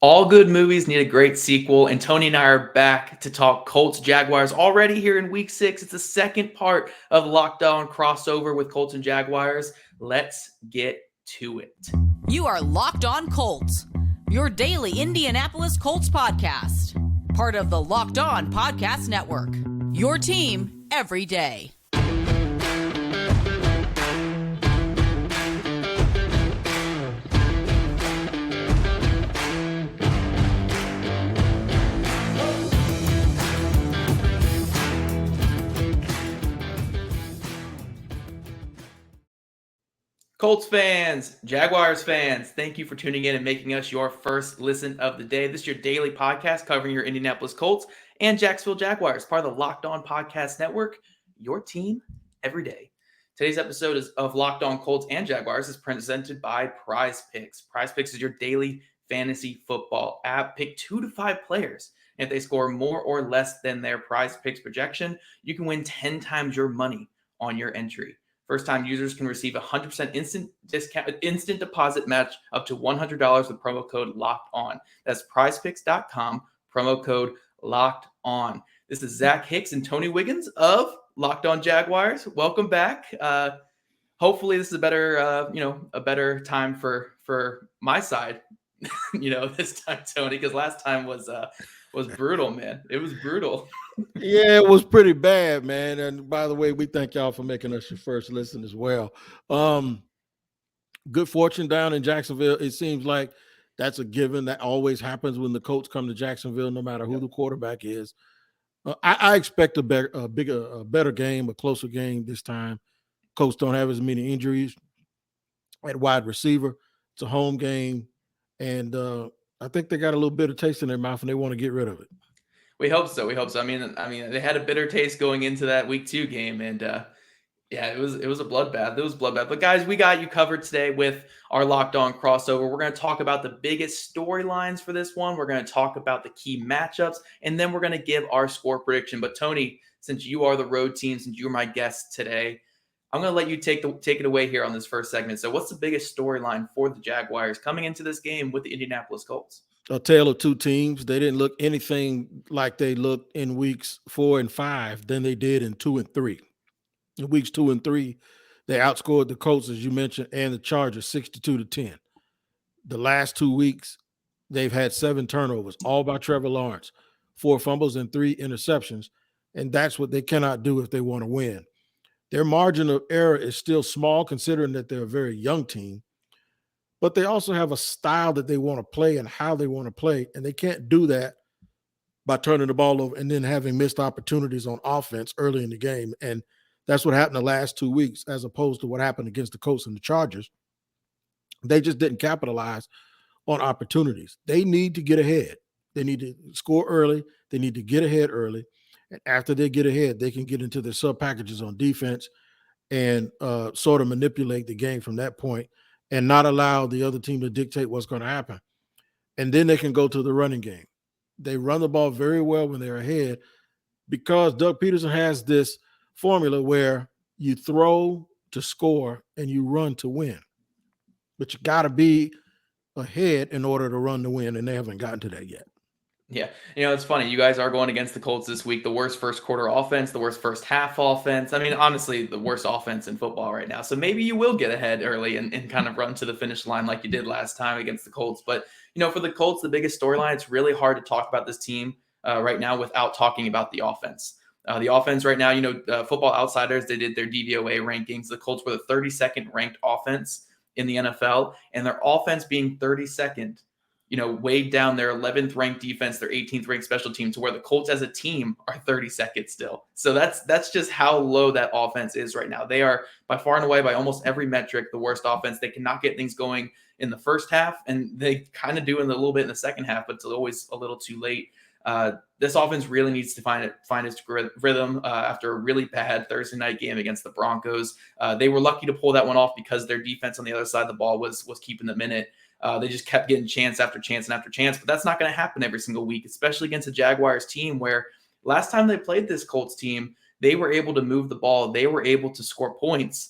All good movies need a great sequel, and Tony and I are back to talk Colts Jaguars already here in week 6. It's the second part of Locked On crossover with Colts and Jaguars. Let's get to it. You are Locked On Colts, your daily Indianapolis Colts podcast. Part of the Locked On Podcast Network, your team every day. Colts fans, Jaguars fans, thank you for tuning in and making us your first listen of the day. This is your daily podcast covering your Indianapolis Colts and Jacksonville Jaguars, part of the Locked On Podcast Network, your team every day. Today's episode of Locked On Colts and Jaguars is presented by Prize Picks. Prize Picks is your daily fantasy football app. Pick 2 to 5 players. And if they score more or less than their Prize Picks projection, you can win 10 times your money on your entry. First-time users can receive a 100% instant deposit match up to $100 with promo code Locked On. That's PrizePicks.com, promo code Locked On. This is Zach Hicks and Tony Wiggins of Locked On Jaguars. Welcome back. Hopefully, this is a better time for my side. This time, Tony, because last time was brutal, man. It was brutal. Yeah, it was pretty bad, man. And by the way, we thank y'all for making us your first listen as well. Good fortune down in Jacksonville. It seems like that's a given. That always happens when the Colts come to Jacksonville, no matter who the quarterback is. I expect a better game, a closer game this time. Colts don't have as many injuries at wide receiver. It's a home game, and I think they got a little bitter taste in their mouth, and they want to get rid of it. We hope so. I mean, they had a bitter taste going into that week 2 game, and it was a bloodbath. It was a bloodbath. But guys, we got you covered today with our Locked On crossover. We're going to talk about the biggest storylines for this one. We're going to talk about the key matchups, and then we're going to give our score prediction. But Tony, since you are the road team, since you're my guest today, I'm going to let you take it away here on this first segment. So, what's the biggest storyline for the Jaguars coming into this game with the Indianapolis Colts? A tale of two teams. They didn't look anything like they looked in weeks 4 and 5 than they did in 2 and 3. In weeks 2 and 3, they outscored the Colts, as you mentioned, and the Chargers 62-10. The last 2 weeks, they've had 7 turnovers, all by Trevor Lawrence, 4 fumbles and 3 interceptions, and that's what they cannot do if they want to win. Their margin of error is still small, considering that they're a very young team. But they also have a style that they want to play and how they want to play, and they can't do that by turning the ball over and then having missed opportunities on offense early in the game. And that's what happened the last 2 weeks, as opposed to what happened against the Colts and the Chargers. They just didn't capitalize on opportunities. They need to get ahead. They need to score early. They need to get ahead early. And after they get ahead, they can get into their sub packages on defense and sort of manipulate the game from that point, and not allow the other team to dictate what's going to happen. And then they can go to the running game. They run the ball very well when they're ahead, because Doug Peterson has this formula where you throw to score and you run to win. But you got to be ahead in order to run to win, and they haven't gotten to that yet. Yeah. It's funny. You guys are going against the Colts this week. The worst first quarter offense, the worst first half offense. I mean, honestly, the worst offense in football right now. So maybe you will get ahead early and kind of run to the finish line like you did last time against the Colts. But, for the Colts, the biggest storyline, it's really hard to talk about this team right now without talking about the offense. The offense right now, Football Outsiders, they did their DVOA rankings. The Colts were the 32nd ranked offense in the NFL, and their offense being 32nd, weighed down their 11th ranked defense, their 18th ranked special team, to where the Colts as a team are 32nd still. So that's just how low that offense is right now. They are by far and away, by almost every metric, the worst offense. They cannot get things going in the first half, and they kind of do in a little bit in the second half, but it's always a little too late. This offense really needs to find its rhythm after a really bad Thursday night game against the Broncos. They were lucky to pull that one off because their defense on the other side of the ball was keeping them in it. They just kept getting chance after chance and after chance, but that's not going to happen every single week, especially against a Jaguars team where last time they played this Colts team, they were able to move the ball. They were able to score points.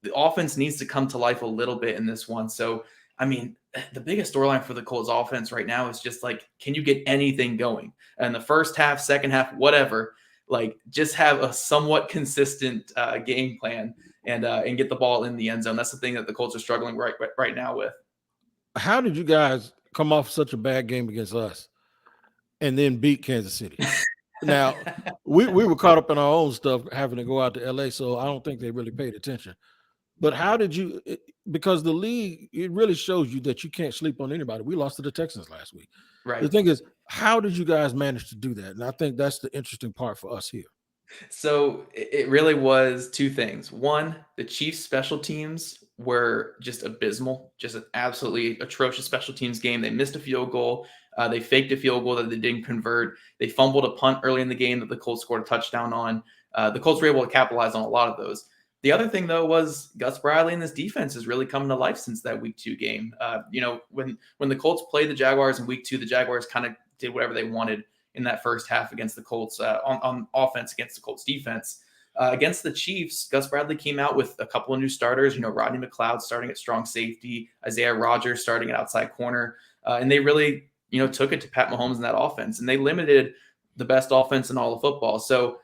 The offense needs to come to life a little bit in this one. So I mean, the biggest storyline for the Colts offense right now is just like, can you get anything going? And the first half, second half, whatever, like just have a somewhat consistent game plan and get the ball in the end zone. That's the thing that the Colts are struggling right now with. How did you guys come off such a bad game against us and then beat Kansas City? Now, we were caught up in our own stuff having to go out to LA, so I don't think they really paid attention. But how did you – because the league, it really shows you that you can't sleep on anybody. We lost to the Texans last week. Right. The thing is, how did you guys manage to do that? And I think that's the interesting part for us here. So it really was two things. One, the Chiefs' special teams were just abysmal, just an absolutely atrocious special teams game. They missed a field goal. They faked a field goal that they didn't convert. They fumbled a punt early in the game that the Colts scored a touchdown on. The Colts were able to capitalize on a lot of those. The other thing, though, was Gus Bradley and this defense has really come to life since that Week 2 game. When the Colts played the Jaguars in Week 2, the Jaguars kind of did whatever they wanted in that first half against the Colts on offense against the Colts defense. Against the Chiefs, Gus Bradley came out with a couple of new starters. Rodney McLeod starting at strong safety, Isaiah Rodgers starting at outside corner, and they really took it to Pat Mahomes in that offense, and they limited the best offense in all of football. So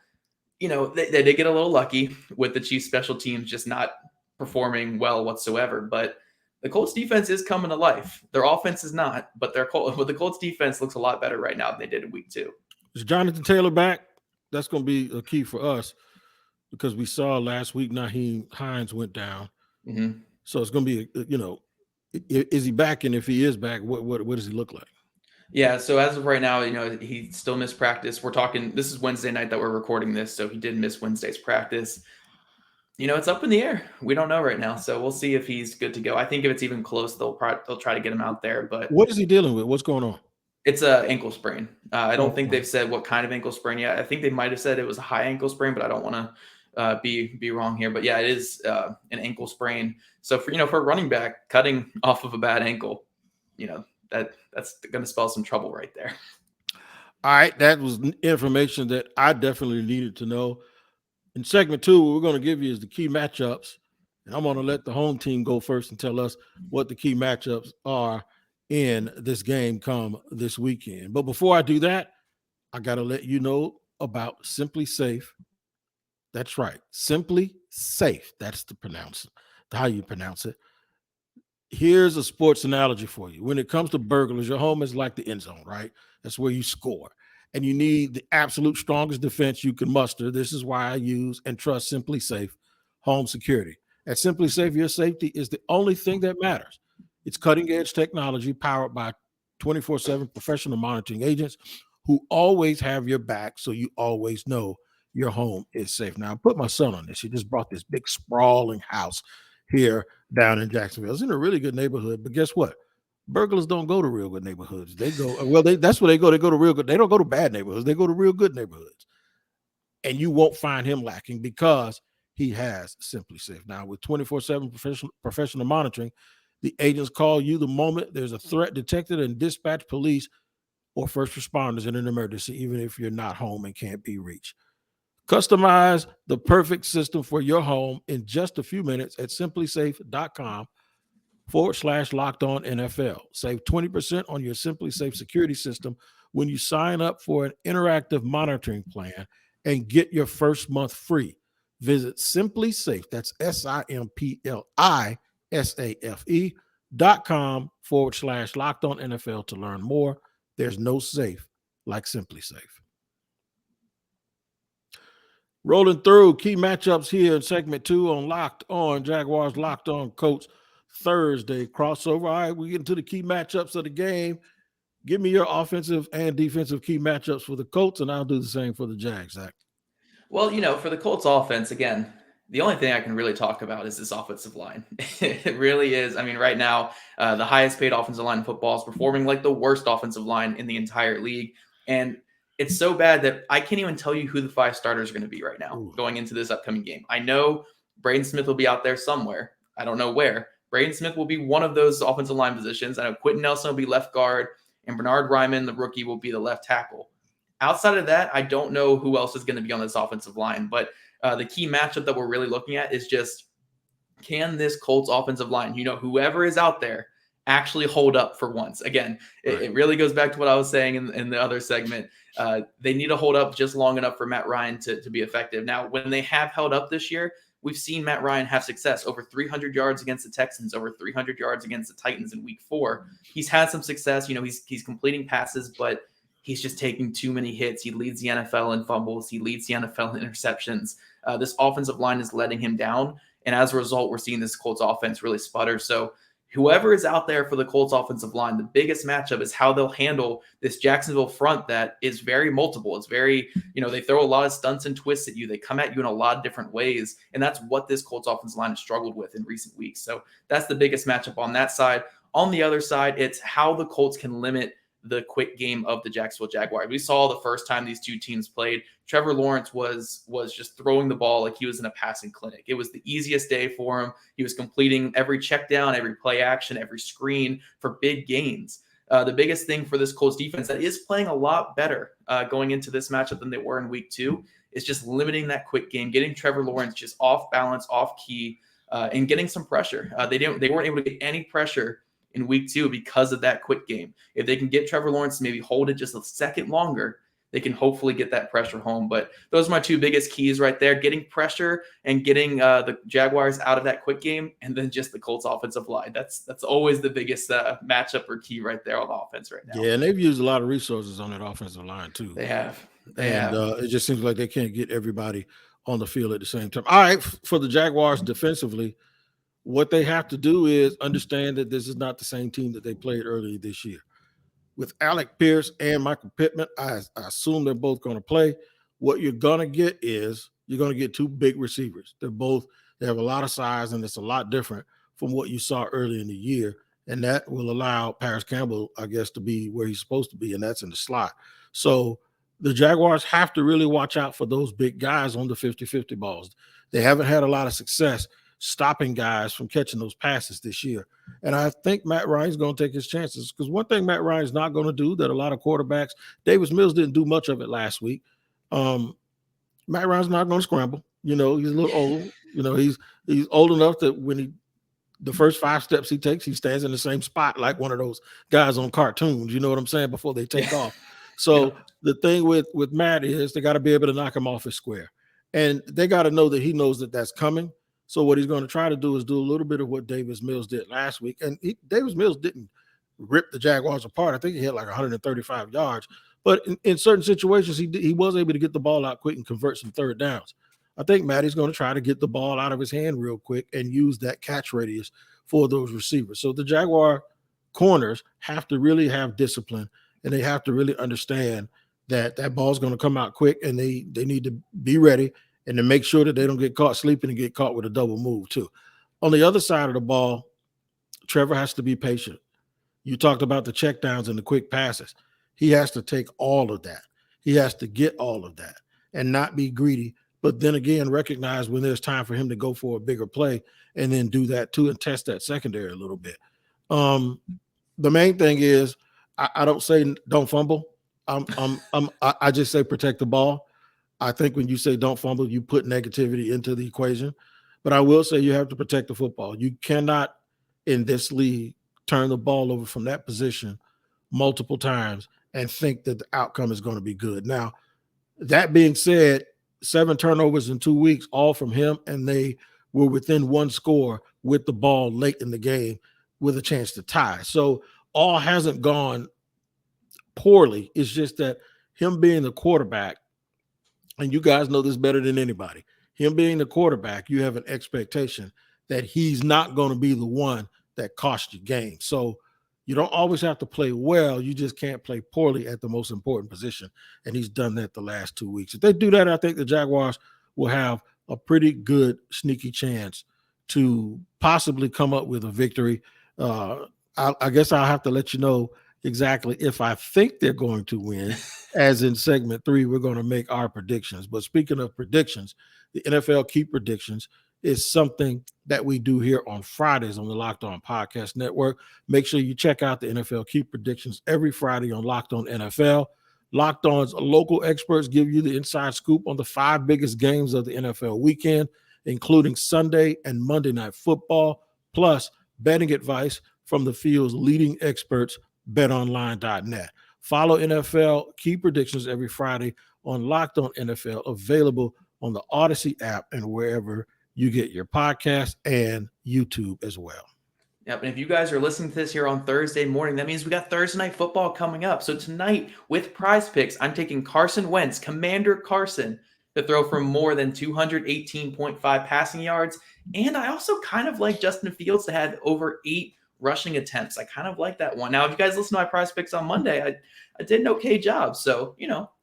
they did get a little lucky with the Chiefs special teams just not performing well whatsoever. But the Colts defense is coming to life. Their offense is not, but the Colts defense looks a lot better right now than they did in Week 2. Is Jonathan Taylor back? That's going to be a key for us because we saw last week Nyheim Hines went down. Mm-hmm. So it's going to be, is he back? And if he is back, what does he look like? Yeah, so as of right now, he still missed practice. This is Wednesday night that we're recording this, so he did miss Wednesday's practice. It's up in the air. We don't know right now, so we'll see if he's good to go. I think if it's even close, they'll try to get him out there. But what is he dealing with? What's going on? It's an ankle sprain. I don't think they've said what kind of ankle sprain yet. I think they might have said it was a high ankle sprain, but I don't want to be wrong here. But yeah, it is an ankle sprain. So for a running back, cutting off of a bad ankle, that's going to spell some trouble right there. All right, that was information that I definitely needed to know. In segment 2, what we're going to give you is the key matchups, and I'm going to let the home team go first and tell us what the key matchups are in this game come this weekend. But before I do that, I got to let you know about Simply Safe. That's right, Simply Safe. That's how you pronounce it. Here's a sports analogy for you. When it comes to burglars, your home is like the end zone, right? That's where you score. And you need the absolute strongest defense you can muster. This is why I use and trust Simply Safe Home Security. At Simply Safe, your safety is the only thing that matters. It's cutting-edge technology powered by 24/7 professional monitoring agents who always have your back, so you always know your home is safe. Now, I put my son on this. He just bought this big sprawling house here down in Jacksonville. It's in a really good neighborhood, but guess what? Burglars don't go to real good neighborhoods. They go, that's where they go. They go to real good. They don't go to bad neighborhoods. They go to real good neighborhoods. And you won't find him lacking because he has Simply Safe. Now, with 24/7 professional monitoring, the agents call you the moment there's a threat detected and dispatch police or first responders in an emergency, even if you're not home and can't be reached. Customize the perfect system for your home in just a few minutes at simplysafe.com/LockedOnNFL. Save 20% on your Simply Safe security system when you sign up for an interactive monitoring plan and get your first month free. Visit Simply Safe, that's SIMPLISAFE.com/LockedOnNFL to learn more. There's no safe like Simply Safe. Rolling through key matchups here in segment 2 on Locked On Jaguars, Locked On Colts Thursday crossover. All right, we get into the key matchups of the game. Give me your offensive and defensive key matchups for the Colts, and I'll do the same for the Jags, Zach. Well, for the Colts offense, again, the only thing I can really talk about is this offensive line. It really is. I mean, right now, the highest paid offensive line in football is performing like the worst offensive line in the entire league. And it's so bad that I can't even tell you who the 5 starters are going to be right now going into this upcoming game. I know Braden Smith will be out there somewhere. I don't know where. Braden Smith will be one of those offensive line positions. I know Quentin Nelson will be left guard, and Bernard Ryman, the rookie, will be the left tackle. Outside of that, I don't know who else is going to be on this offensive line. But the key matchup that we're really looking at is just, can this Colts offensive line, whoever is out there, actually hold up for once. Again, it really goes back to what I was saying in the other segment. They need to hold up just long enough for Matt Ryan to be effective. Now, when they have held up this year, we've seen Matt Ryan have success. Over 300 yards against the Texans, over 300 yards against the Titans in week 4. He's had some success. He's completing passes, but he's just taking too many hits. He leads the NFL in fumbles. He leads the NFL in interceptions. This offensive line is letting him down. And as a result, we're seeing this Colts offense really sputter. So whoever is out there for the Colts offensive line, the biggest matchup is how they'll handle this Jacksonville front that is very multiple. It's very, they throw a lot of stunts and twists at you. They come at you in a lot of different ways. And that's what this Colts offensive line has struggled with in recent weeks. So that's the biggest matchup on that side. On the other side, it's how the Colts can limit the quick game of the Jacksonville Jaguars. We saw the first time these two teams played, Trevor Lawrence was just throwing the ball like he was in a passing clinic. It was the easiest day for him. He was completing every check down, every play action, every screen for big gains. The biggest thing for this Colts defense that is playing a lot better going into this matchup than they were in week 2 is just limiting that quick game, getting Trevor Lawrence just off balance, off key, and getting some pressure. They weren't able to get any pressure in week 2 because of that quick game. If they can get Trevor Lawrence to maybe hold it just a second longer, they can hopefully get that pressure home. But those are my two biggest keys right there, getting pressure and getting the Jaguars out of that quick game, and then just the Colts offensive line. That's always the biggest matchup or key right there on the offense right now. Yeah, and they've used a lot of resources on that offensive line too. They have. It just seems like they can't get everybody on the field at the same time. All right, for the Jaguars defensively, what they have to do is understand that this is not the same team that they played earlier this year. With Alec Pierce and Michael Pittman, I assume they're both going to play. What you're going to get is you're going to get two big receivers. They have a lot of size, and it's a lot different from what you saw early in the year. And that will allow Paris Campbell, I guess, to be where he's supposed to be, and that's in the slot. So the Jaguars have to really watch out for those big guys on the 50-50 balls. They haven't had a lot of success stopping guys from catching those passes this year. And I think Matt Ryan's going to take his chances, because one thing Matt Ryan's not going to do that a lot of quarterbacks, Davis Mills didn't do much of it last week. Matt Ryan's not going to scramble. He's a little old. He's old enough that when the first 5 steps he takes, he stands in the same spot like one of those guys on cartoons, you know what I'm saying, before they take off. So the thing with Matt is they got to be able to knock him off his square. And they got to know that he knows that that's coming. So what he's going to try to do is do a little bit of what Davis Mills did last week. And Davis Mills didn't rip the Jaguars apart. I think he had like 135 yards. But in certain situations, he was able to get the ball out quick and convert some third downs. I think Matty's going to try to get the ball out of his hand real quick and use that catch radius for those receivers. So the Jaguar corners have to really have discipline, and they have to really understand that ball's going to come out quick, and they need to be ready and to make sure that they don't get caught sleeping and get caught with a double move too. On the other side of the ball, Trevor has to be patient. You talked about the checkdowns and the quick passes. He has to take all of that. He has to get all of that and not be greedy, but then again, recognize when there's time for him to go for a bigger play and then do that too and test that secondary a little bit. The main thing is I don't say don't fumble. I just say protect the ball. I think when you say don't fumble, you put negativity into the equation. But I will say you have to protect the football. You cannot, in this league, turn the ball over from that position multiple times and think that the outcome is going to be good. Now, that being said, 7 turnovers in 2 weeks, all from him, and they were within 1 score with the ball late in the game with a chance to tie. So all hasn't gone poorly. It's just that him being the quarterback, and you guys know this better than anybody, him being the quarterback, you have an expectation that he's not going to be the one that cost you games. So you don't always have to play well. You just can't play poorly at the most important position. And he's done that the last 2 weeks. If they do that, I think the Jaguars will have a pretty good sneaky chance to possibly come up with a victory. I guess I'll have to let you know exactly if I think they're going to win. As in segment 3, we're going to make our predictions. But speaking of predictions, the NFL Key Predictions is something that we do here on Fridays on the Locked On Podcast Network. Make sure you check out the NFL Key Predictions every Friday on Locked On NFL. Locked On's local experts give you the inside scoop on the 5 biggest games of the NFL weekend, including Sunday and Monday Night Football, plus betting advice from the field's leading experts, betonline.net. Follow NFL key predictions every Friday on Locked On NFL, available on the Odyssey app and wherever you get your podcasts, and YouTube as well. Yep, and if you guys are listening to this here on Thursday morning, that means we got Thursday Night Football coming up. So tonight, with Prize Picks, I'm taking Carson Wentz, Commander Carson, to throw for more than 218.5 passing yards. And I also kind of like Justin Fields to have over 8 rushing attempts. I kind of like that one. Now, if you guys listen to my Prize Picks on Monday, I did an okay job. So,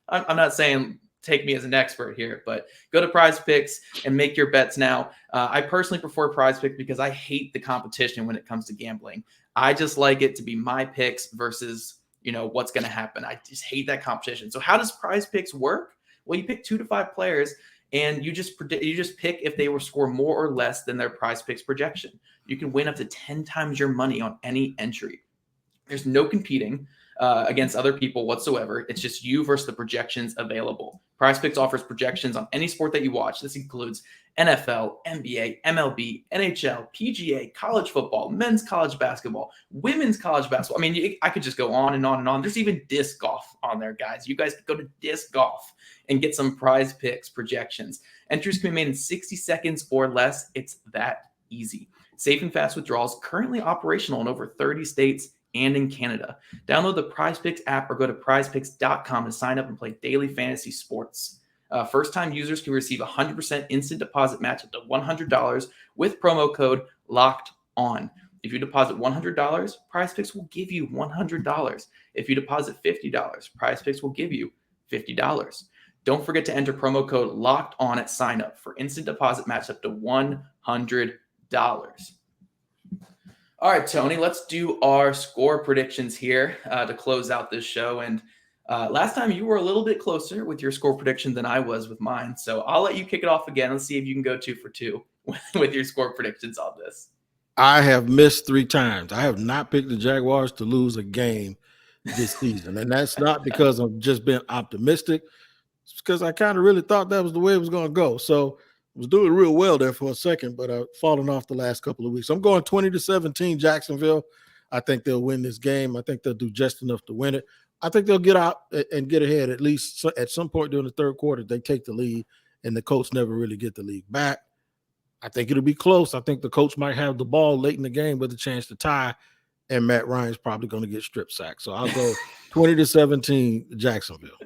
I'm not saying take me as an expert here, but go to Prize Picks and make your bets now. I personally prefer Prize Picks because I hate the competition when it comes to gambling. I just like it to be my picks versus, what's going to happen. I just hate that competition. So how does Prize Picks work? Well, you pick 2 to 5 players and you just pick if they will score more or less than their Prize Picks projection. You can win up to 10 times your money on any entry. There's no competing against other people whatsoever. It's just you versus the projections available. Prize Picks offers projections on any sport that you watch. This includes NFL, NBA, MLB, NHL, PGA, college football, men's college basketball, women's college basketball. I mean, I could just go on and on and on. There's even disc golf on there, guys. You guys could go to disc golf and get some Prize Picks projections. Entries can be made in 60 seconds or less. It's that easy. Safe and fast withdrawals currently operational in over 30 states and in Canada. Download the Prize Picks app or go to prizepicks.com to sign up and play daily fantasy sports. First-time users can receive 100% instant deposit match up to $100 with promo code LOCKEDON. If you deposit $100, Prize Picks will give you $100. If you deposit $50, Prize Picks will give you $50. Don't forget to enter promo code LOCKEDON at sign up for instant deposit match up to $100. All right, Tony, let's do our score predictions here to close out this show. And last time you were a little bit closer with your score prediction than I was with mine. So I'll let you kick it off again. Let's see if you can go 2 for 2 with your score predictions on this. I have missed 3 times. I have not picked the Jaguars to lose a game this season. And that's not because I've just been optimistic. It's because I kind of really thought that was the way it was going to go. So I was doing real well there for a second, but I've fallen off the last couple of weeks. I'm going 20-17 Jacksonville. I think they'll win this game. I think they'll do just enough to win it. I think they'll get out and get ahead at least at some point during the third quarter. They take the lead, and the Colts never really get the lead back. I think it'll be close. I think the Colts might have the ball late in the game with a chance to tie, and Matt Ryan's probably going to get strip sacked. So I'll go 20-17 Jacksonville.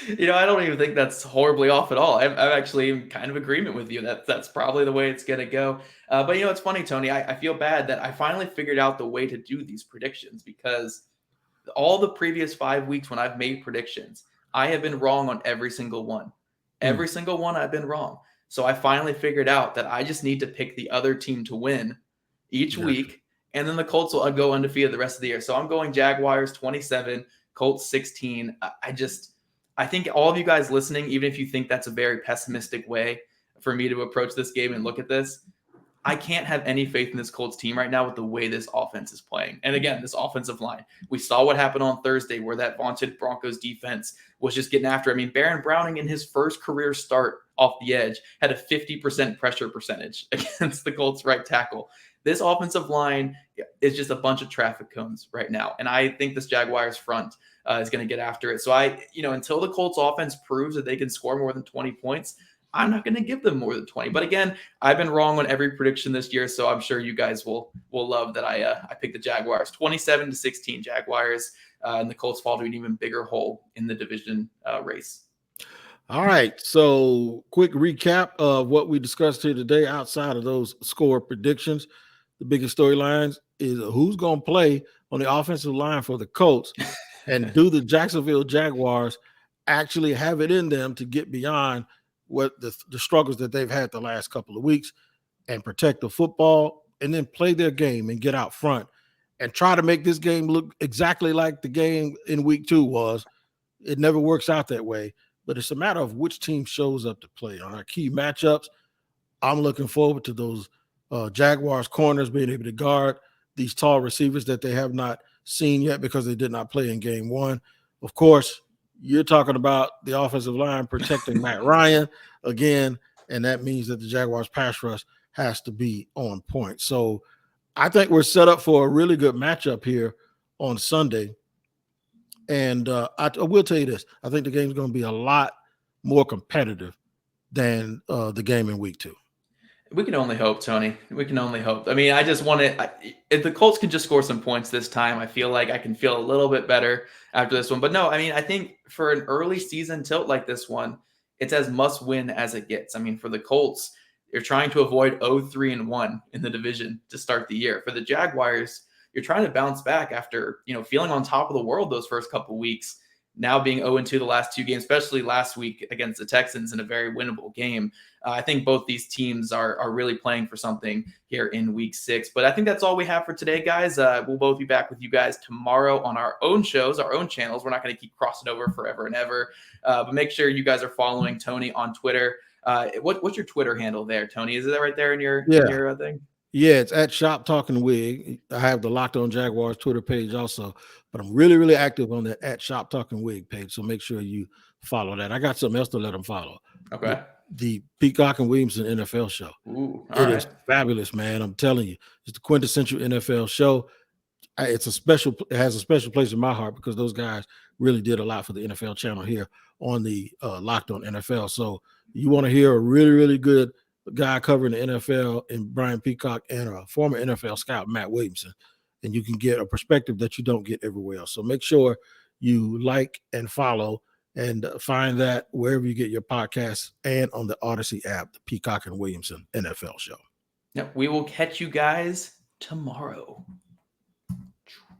I don't even think that's horribly off at all. I'm actually in kind of agreement with you. That's probably the way it's going to go. But it's funny, Tony. I feel bad that I finally figured out the way to do these predictions because all the previous 5 weeks when I've made predictions, I have been wrong on every single one. Every single one I've been wrong. So I finally figured out that I just need to pick the other team to win each week, and then the Colts will go undefeated the rest of the year. So I'm going Jaguars 27, Colts 16. I think all of you guys listening, even if you think that's a very pessimistic way for me to approach this game and look at this, I can't have any faith in this Colts team right now with the way this offense is playing. And again, this offensive line. We saw what happened on Thursday where that vaunted Broncos defense was just getting after. I mean, Baron Browning in his first career start off the edge had a 50% pressure percentage against the Colts right tackle. This offensive line is just a bunch of traffic cones right now. And I think this Jaguars front is going to get after it. So until the Colts offense proves that they can score more than 20 points, I'm not going to give them more than 20. But again, I've been wrong on every prediction this year, so I'm sure you guys will love that I picked the Jaguars. 27-16 Jaguars, and the Colts fall to an even bigger hole in the division race. All right, so quick recap of what we discussed here today outside of those score predictions. The biggest storylines is who's going to play on the offensive line for the Colts, and do the Jacksonville Jaguars actually have it in them to get beyond what the struggles that they've had the last couple of weeks and protect the football and then play their game and get out front and try to make this game look exactly like the game in week 2 was. It never works out that way, but it's a matter of which team shows up to play. On our key matchups, I'm looking forward to those Jaguars corners being able to guard these tall receivers that they have not seen yet because they did not play in game 1. Of course, you're talking about the offensive line protecting Matt Ryan again, and that means that the Jaguars pass rush has to be on point. So I think we're set up for a really good matchup here on Sunday. And I will tell you this. I think the game's going to be a lot more competitive than the game in week 2. We can only hope, Tony. We can only hope. I mean, I just want to. If the Colts can just score some points this time, I feel like I can feel a little bit better after this one. But no, I mean, I think for an early season tilt like this one, it's as must win as it gets. I mean, for the Colts, you're trying to avoid 0-3-1 in the division to start the year. For the Jaguars, you're trying to bounce back after feeling on top of the world those first couple weeks. Now being 0-2 the last 2 games, especially last week against the Texans in a very winnable game. I think both these teams are really playing for something here in week 6. But I think that's all we have for today, guys. We'll both be back with you guys tomorrow on our own shows, our own channels. We're not going to keep crossing over forever and ever. But make sure you guys are following Tony on Twitter. What's your Twitter handle there, Tony? Is it right there in your thing? Yeah, it's at Shop Talking Wig. I have the Locked On Jaguars Twitter page also, but I'm really, really active on the at Shop Talking Wig page. So make sure you follow that. I got something else to let them follow. Okay. The Peacock and Williamson NFL show. Ooh, it is fabulous, man. I'm telling you, it's the quintessential NFL show. It has a special place in my heart because those guys really did a lot for the NFL channel here on the Locked On NFL. So you want to hear a really, really good guy covering the NFL and Brian Peacock and a former NFL scout, Matt Williamson, and you can get a perspective that you don't get everywhere else. So make sure you like and follow and find that wherever you get your podcasts and on the Odyssey app, the Peacock and Williamson NFL show. Yep, we will catch you guys tomorrow.